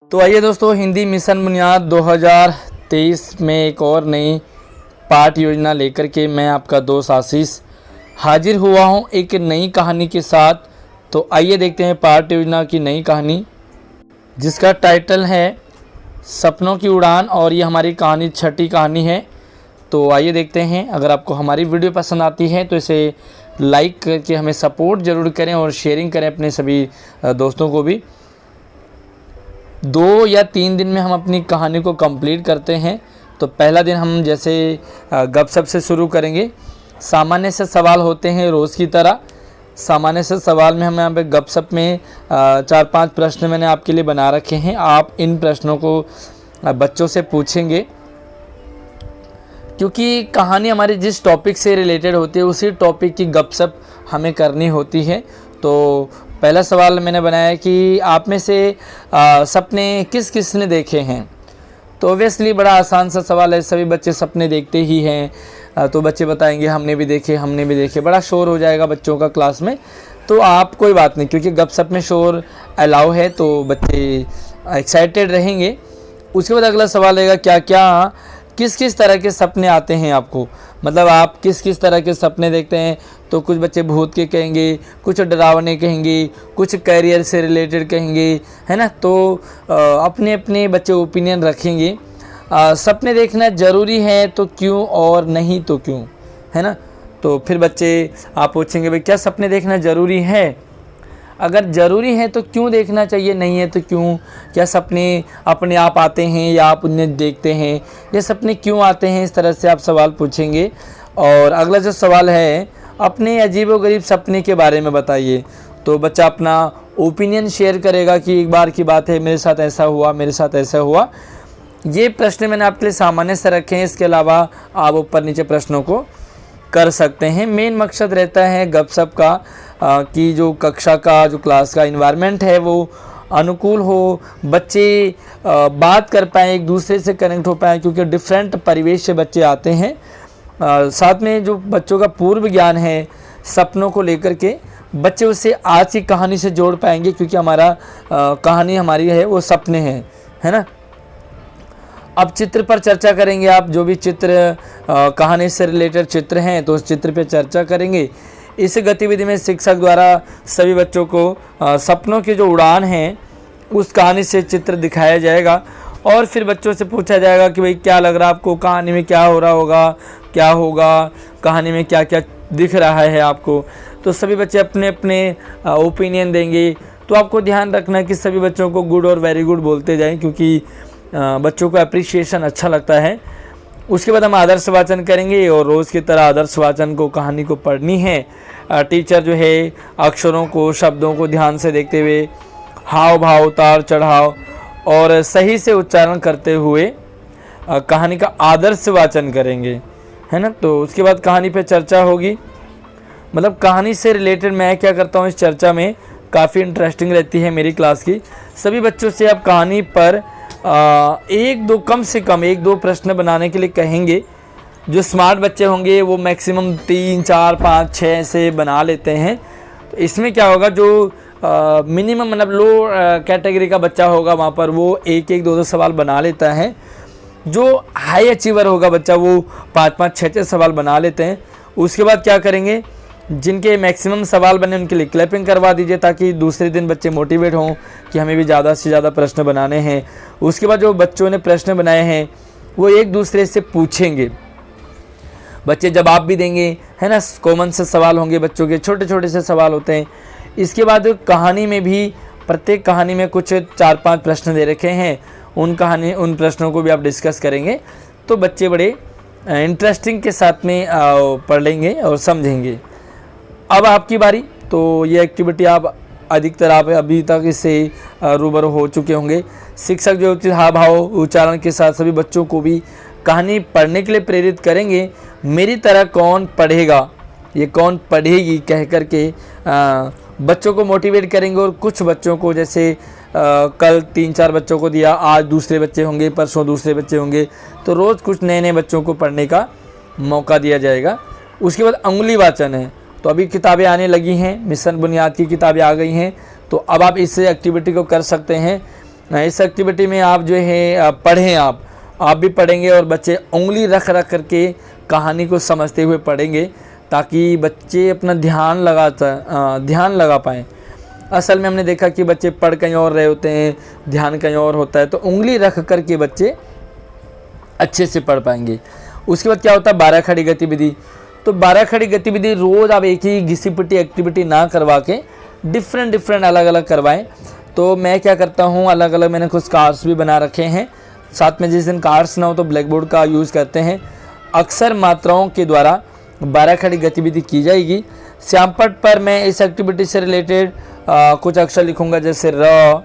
तो आइए दोस्तों, हिंदी मिशन बुनियाद 2023 में एक और नई पाठ योजना लेकर के मैं आपका दोस्त आशीष हाजिर हुआ हूं एक नई कहानी के साथ। तो आइए देखते हैं पाठ योजना की नई कहानी, जिसका टाइटल है सपनों की उड़ान, और ये हमारी कहानी छठी कहानी है। तो आइए देखते हैं। अगर आपको हमारी वीडियो पसंद आती है तो इसे लाइक करके हमें सपोर्ट ज़रूर करें और शेयरिंग करें अपने सभी दोस्तों को भी। 2 या 3 दिन में हम अपनी कहानी को कंप्लीट करते हैं। तो पहला दिन हम जैसे गपशप से शुरू करेंगे। सामान्य से सवाल होते हैं रोज़ की तरह। सामान्य से सवाल में हम यहाँ पे गपशप में 4-5 प्रश्न मैंने आपके लिए बना रखे हैं। आप इन प्रश्नों को बच्चों से पूछेंगे, क्योंकि कहानी हमारी जिस टॉपिक से रिलेटेड होती है उसी टॉपिक की गपशप हमें करनी होती है। तो पहला सवाल मैंने बनाया कि आप में से सपने किस किस ने देखे हैं। तो ऑब्वियसली बड़ा आसान सा सवाल है, सभी बच्चे सपने देखते ही हैं। तो बच्चे बताएंगे हमने भी देखे। बड़ा शोर हो जाएगा बच्चों का क्लास में। तो आप कोई बात नहीं, क्योंकि गपशप में शोर अलाउ है, तो बच्चे एक्साइटेड रहेंगे। उसके बाद अगला सवाल रहेगा क्या किस किस तरह के सपने आते हैं आपको, मतलब आप किस किस तरह के सपने देखते हैं। तो कुछ बच्चे भूत के कहेंगे, कुछ डरावने कहेंगे, कुछ कैरियर से रिलेटेड कहेंगे, है ना। तो अपने अपने बच्चे ओपिनियन रखेंगे। सपने देखना ज़रूरी है तो क्यों, और नहीं तो क्यों, है ना। तो फिर बच्चे आप पूछेंगे भाई क्या सपने देखना ज़रूरी है, अगर ज़रूरी है तो क्यों देखना चाहिए, नहीं है तो क्यों, क्या सपने अपने आप आते हैं या आप उन्हें देखते हैं, ये सपने क्यों आते हैं, इस तरह से आप सवाल पूछेंगे। और अगला जो सवाल है, अपने अजीबोगरीब सपने के बारे में बताइए। तो बच्चा अपना ओपिनियन शेयर करेगा कि एक बार की बात है मेरे साथ ऐसा हुआ, मेरे साथ ऐसा हुआ। ये प्रश्न मैंने आपके लिए सामान्य से रखे हैं। इसके अलावा आप ऊपर नीचे प्रश्नों को कर सकते हैं। मेन मकसद रहता है गपशप का कि जो कक्षा का, जो क्लास का इन्वायरमेंट है वो अनुकूल हो, बच्चे बात कर पाएँ, एक दूसरे से कनेक्ट हो पाएँ, क्योंकि डिफरेंट परिवेश से बच्चे आते हैं। साथ में जो बच्चों का पूर्व ज्ञान है सपनों को लेकर के, बच्चे उससे आज की कहानी से जोड़ पाएंगे, क्योंकि हमारा कहानी हमारी है वो सपने हैं, है ना। अब चित्र पर चर्चा करेंगे। आप जो भी चित्र कहानी से रिलेटेड चित्र हैं तो उस चित्र पे चर्चा करेंगे। इस गतिविधि में शिक्षक द्वारा सभी बच्चों को सपनों की जो उड़ान है उस कहानी से चित्र दिखाया जाएगा, और फिर बच्चों से पूछा जाएगा कि भाई क्या लग रहा है आपको, कहानी में क्या हो रहा होगा, क्या होगा, कहानी में क्या क्या दिख रहा है आपको। तो सभी बच्चे अपने अपने ओपिनियन देंगे। तो आपको ध्यान रखना है कि सभी बच्चों को गुड और वेरी गुड बोलते जाएं, क्योंकि बच्चों को अप्रिशिएशन अच्छा लगता है। उसके बाद हम आदर्श वाचन करेंगे, और रोज़ की तरह आदर्श वाचन को, कहानी को पढ़नी है। टीचर जो है अक्षरों को, शब्दों को ध्यान से देखते हुए, हाव भाव, उतार चढ़ाव और सही से उच्चारण करते हुए कहानी का आदर्श वाचन करेंगे, है ना। तो उसके बाद कहानी पे चर्चा होगी। मतलब कहानी से रिलेटेड मैं क्या करता हूँ इस चर्चा में, काफ़ी इंटरेस्टिंग रहती है मेरी क्लास की। सभी बच्चों से आप कहानी पर कम से कम 1-2 प्रश्न बनाने के लिए कहेंगे। जो स्मार्ट बच्चे होंगे वो मैक्सिमम 3, 4, 5, 6 से बना लेते हैं। तो इसमें क्या होगा, जो मिनिमम मतलब लो कैटेगरी का बच्चा होगा वहाँ पर वो 1-1, 2-2 सवाल बना लेता है। जो हाई अचीवर होगा बच्चा वो 5-5, 6-6 सवाल बना लेते हैं। उसके बाद क्या करेंगे, जिनके मैक्सिमम सवाल बने उनके लिए क्लैपिंग करवा दीजिए, ताकि दूसरे दिन बच्चे मोटिवेट हों कि हमें भी ज़्यादा से ज़्यादा प्रश्न बनाने हैं। उसके बाद जो बच्चों ने प्रश्न बनाए हैं वो एक दूसरे से पूछेंगे, बच्चे जवाब भी देंगे, है ना। कॉमन से सवाल होंगे बच्चों के, छोटे छोटे से सवाल होते हैं। इसके बाद कहानी में भी, प्रत्येक कहानी में कुछ 4-5 प्रश्न दे रखे हैं, उन प्रश्नों को भी आप डिस्कस करेंगे। तो बच्चे बड़े इंटरेस्टिंग के साथ में पढ़ लेंगे और समझेंगे। अब आपकी बारी। तो ये एक्टिविटी आप अधिकतर आप अभी तक इससे रूबरू हो चुके होंगे। शिक्षक जो हाव भाव, उच्चारण के साथ सभी बच्चों को भी कहानी पढ़ने के लिए प्रेरित करेंगे। मेरी तरह कौन पढ़ेगा, ये कौन पढ़ेगी कह कर के बच्चों को मोटिवेट करेंगे। और कुछ बच्चों को, जैसे कल 3-4 बच्चों को दिया, आज दूसरे बच्चे होंगे, परसों दूसरे बच्चे होंगे, तो रोज़ कुछ नए नए बच्चों को पढ़ने का मौका दिया जाएगा। उसके बाद अंगुली वाचन है। तो अभी किताबें आने लगी हैं, मिशन बुनियाद की किताबें आ गई हैं। तो अब आप इस एक्टिविटी को कर सकते हैं। इस एक्टिविटी में आप जो है पढ़ें, आप भी पढ़ेंगे और बच्चे उंगली रख रख करके कहानी को समझते हुए पढ़ेंगे, ताकि बच्चे अपना ध्यान लगा पाएँ। असल में हमने देखा कि बच्चे पढ़ कहीं और रहे होते हैं, ध्यान कहीं और होता है, तो उंगली रख कर के बच्चे अच्छे से पढ़ पाएंगे। उसके बाद क्या होता है 12 खड़ी गतिविधि। तो 12 खड़ी गतिविधि रोज़ आप एक ही घिसी पिटी एक्टिविटी ना करवा के डिफरेंट अलग अलग करवाएं। तो मैं क्या करता हूँ, अलग अलग मैंने कुछ कार्ड्स भी बना रखे हैं। साथ में जिस दिन कार्ड्स ना हो तो ब्लैक बोर्ड का यूज़ करते हैं। अक्सर मात्राओं के द्वारा 12 खड़ी गतिविधि की जाएगी। श्यामपट्ट पर मैं इस एक्टिविटी से रिलेटेड कुछ अक्षर लिखूंगा, जैसे र,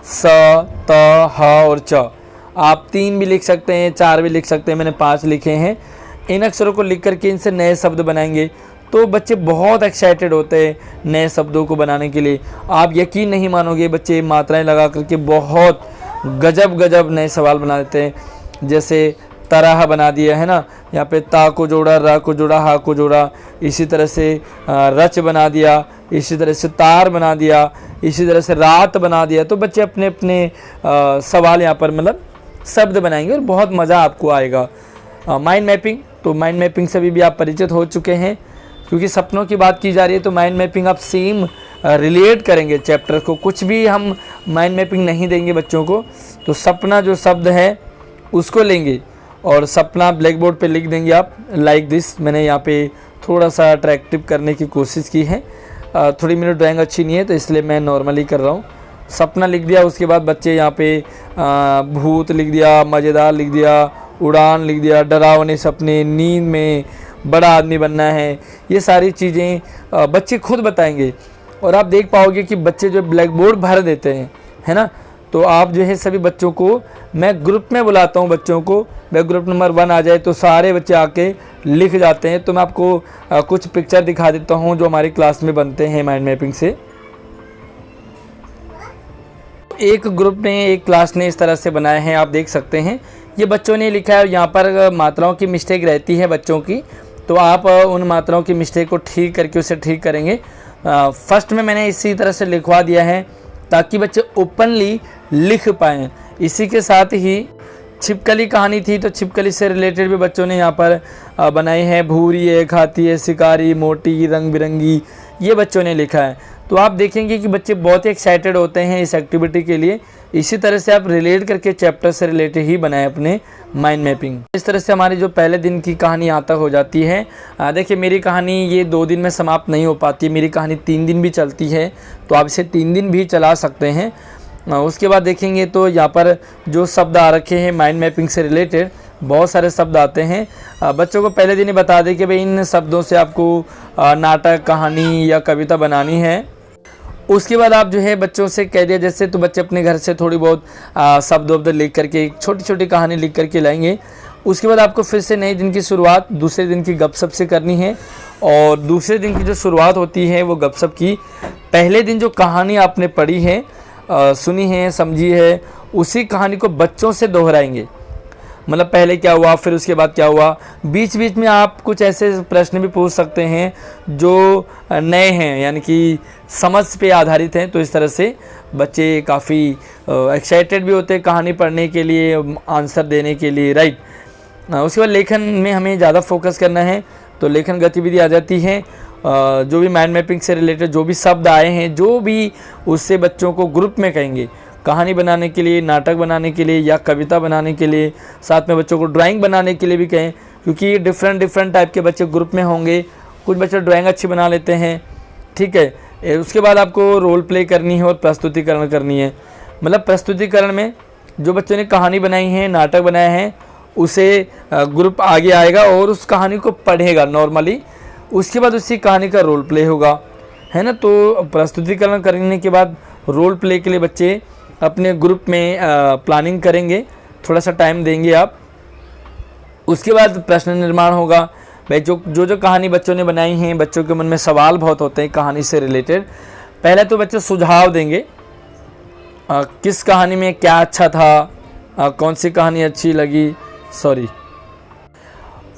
स, त, ह और च। आप 3 भी लिख सकते हैं, 4 भी लिख सकते हैं, मैंने 5 लिखे हैं। इन अक्षरों को लिख करके इनसे नए शब्द बनाएंगे। तो बच्चे बहुत एक्साइटेड होते हैं नए शब्दों को बनाने के लिए। आप यकीन नहीं मानोगे, बच्चे मात्राएं लगा करके बहुत गजब नए सवाल बना देते हैं। जैसे तरह बना दिया है ना, यहाँ पे ता को जोड़ा, र को जोड़ा, हा को जोड़ा। इसी तरह से रच बना दिया, इसी तरह से तार बना दिया, इसी तरह से रात बना दिया। तो बच्चे अपने अपने सवाल यहाँ पर मतलब शब्द बनाएंगे और बहुत मज़ा आपको आएगा। माइंड मैपिंग, तो माइंड मैपिंग से भी आप परिचित हो चुके हैं, क्योंकि सपनों की बात की जा रही है। तो माइंड मैपिंग आप सेम रिलेट करेंगे चैप्टर को, कुछ भी हम माइंड मैपिंग नहीं देंगे बच्चों को। तो सपना जो शब्द है उसको लेंगे और सपना ब्लैक बोर्ड पे लिख देंगे आप, लाइक दिस। मैंने यहाँ पे थोड़ा सा अट्रैक्टिव करने की कोशिश की है। थोड़ी मेरी ड्राइंग अच्छी नहीं है तो इसलिए मैं नॉर्मली कर रहा हूँ। सपना लिख दिया, उसके बाद बच्चे यहाँ पे भूत लिख दिया, मज़ेदार लिख दिया, उड़ान लिख दिया, डरावने सपने, नींद में बड़ा आदमी बनना है। ये सारी चीज़ें बच्चे खुद बताएंगे और आप देख पाओगे कि बच्चे जो ब्लैक बोर्ड भर देते हैं, है ना। तो आप जो है सभी बच्चों को मैं ग्रुप में बुलाता हूँ। बच्चों को मैं ग्रुप नंबर 1 आ जाए तो सारे बच्चे आके लिख जाते हैं। तो मैं आपको कुछ पिक्चर दिखा देता हूँ जो हमारी क्लास में बनते हैं माइंड मैपिंग से। एक ग्रुप ने, एक क्लास ने इस तरह से बनाए हैं, आप देख सकते हैं। ये बच्चों ने लिखा है और यहाँ पर मात्राओं की मिस्टेक रहती है बच्चों की, तो आप उन मात्राओं की मिस्टेक को ठीक करके उसे ठीक करेंगे। फर्स्ट में मैंने इसी तरह से लिखवा दिया है ताकि बच्चे ओपनली लिख पाएँ। इसी के साथ ही छिपकली कहानी थी, तो छिपकली से रिलेटेड भी बच्चों ने यहाँ पर बनाई है। भूरी है, खाती है, शिकारी, मोटी, रंग बिरंगी, ये बच्चों ने लिखा है। तो आप देखेंगे कि बच्चे बहुत ही एक्साइटेड होते हैं इस एक्टिविटी के लिए। इसी तरह से आप रिलेट करके चैप्टर से रिलेटेड ही बनाएं अपने माइंड मैपिंग। इस तरह से हमारी जो पहले दिन की कहानी यहाँ तक हो जाती है। देखिए मेरी कहानी ये 2 दिन में समाप्त नहीं हो पाती, मेरी कहानी 3 दिन भी चलती है, तो आप इसे 3 दिन भी चला सकते हैं। उसके बाद देखेंगे तो यहाँ पर जो शब्द आ रखे हैं माइंड मैपिंग से रिलेटेड, बहुत सारे शब्द आते हैं। बच्चों को पहले दिन ही बता दें कि भाई इन शब्दों से आपको नाटक, कहानी या कविता बनानी है। उसके बाद आप जो है बच्चों से कह दिया जैसे, तो बच्चे अपने घर से थोड़ी बहुत शब्द लिख करके, एक छोटी छोटी कहानी लिख करके लाएंगे। उसके बाद आपको फिर से नए दिन की शुरुआत दूसरे दिन की गपशप से करनी है। और दूसरे दिन की जो शुरुआत होती है वो गपशप की, पहले दिन जो कहानी आपने पढ़ी है, सुनी है, समझी है, उसी कहानी को बच्चों से दोहराएंगे। मतलब पहले क्या हुआ, फिर उसके बाद क्या हुआ। बीच बीच में आप कुछ ऐसे प्रश्न भी पूछ सकते हैं जो नए हैं, यानी कि समझ पे आधारित हैं। तो इस तरह से बच्चे काफ़ी एक्साइटेड भी होते हैं कहानी पढ़ने के लिए, आंसर देने के लिए, राइट। उसके बाद लेखन में हमें ज़्यादा फोकस करना है, तो लेखन गतिविधि आ जाती है। जो भी माइंड मैपिंग से रिलेटेड जो भी शब्द आए हैं, जो भी उससे बच्चों को ग्रुप में कहेंगे, कहानी बनाने के लिए, नाटक बनाने के लिए या कविता बनाने के लिए, साथ में बच्चों को ड्राइंग बनाने के लिए भी कहें, क्योंकि डिफरेंट टाइप के बच्चे ग्रुप में होंगे। कुछ बच्चे ड्राइंग अच्छी बना लेते हैं, ठीक है। उसके बाद आपको रोल प्ले करनी है और प्रस्तुतिकरण करनी है। मतलब प्रस्तुतिकरण में जो बच्चों ने कहानी बनाई है, नाटक बनाया है, उसे ग्रुप आगे आएगा और उस कहानी को पढ़ेगा नॉर्मली। उसके बाद उसी कहानी का रोल प्ले होगा, है ना। तो प्रस्तुतिकरण करने के बाद रोल प्ले के लिए बच्चे अपने ग्रुप में प्लानिंग करेंगे, थोड़ा सा टाइम देंगे आप। उसके बाद प्रश्न निर्माण होगा। भाई जो कहानी बच्चों ने बनाई हैं, बच्चों के मन में सवाल बहुत होते हैं कहानी से रिलेटेड। पहले तो बच्चे सुझाव देंगे, किस कहानी में क्या अच्छा था, कौन सी कहानी अच्छी लगी,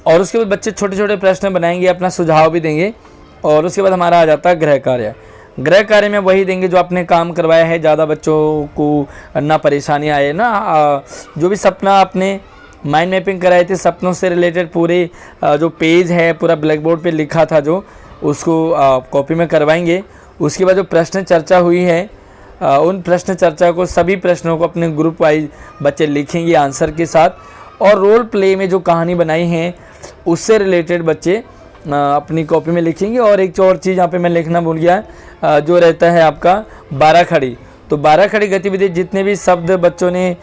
और उसके बाद बच्चे छोटे छोटे प्रश्न बनाएंगे, अपना सुझाव भी देंगे। और उसके बाद हमारा आ जाता है गृह कार्य। गृह कार्य में वही देंगे जो आपने काम करवाया है, ज़्यादा बच्चों को ना परेशानी आए ना। जो भी सपना आपने माइंड मैपिंग कराए थे, सपनों से रिलेटेड पूरे जो पेज है पूरा ब्लैक बोर्ड पे लिखा था जो, उसको कॉपी में करवाएंगे। उसके बाद जो प्रश्न चर्चा हुई है, उन प्रश्न चर्चा को, सभी प्रश्नों को अपने ग्रुप वाइज बच्चे लिखेंगे आंसर के साथ, और रोल प्ले में जो कहानी बनाई है उससे रिलेटेड बच्चे अपनी कॉपी में लिखेंगे। और एक और चीज़ यहाँ पे मैं लिखना भूल गया, जो रहता है आपका 12 खड़ी। तो 12 खड़ी गतिविधि जितने भी शब्द बच्चों ने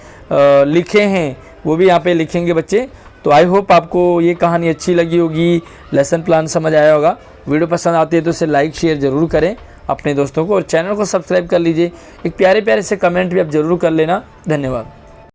लिखे हैं वो भी यहाँ पे लिखेंगे बच्चे। तो आई होप आपको ये कहानी अच्छी लगी होगी, लेसन प्लान समझ आया होगा। वीडियो पसंद आती है तो इसे लाइक शेयर ज़रूर करें अपने दोस्तों को, और चैनल को सब्सक्राइब कर लीजिए। एक प्यारे प्यारे से कमेंट भी आप ज़रूर कर लेना। धन्यवाद।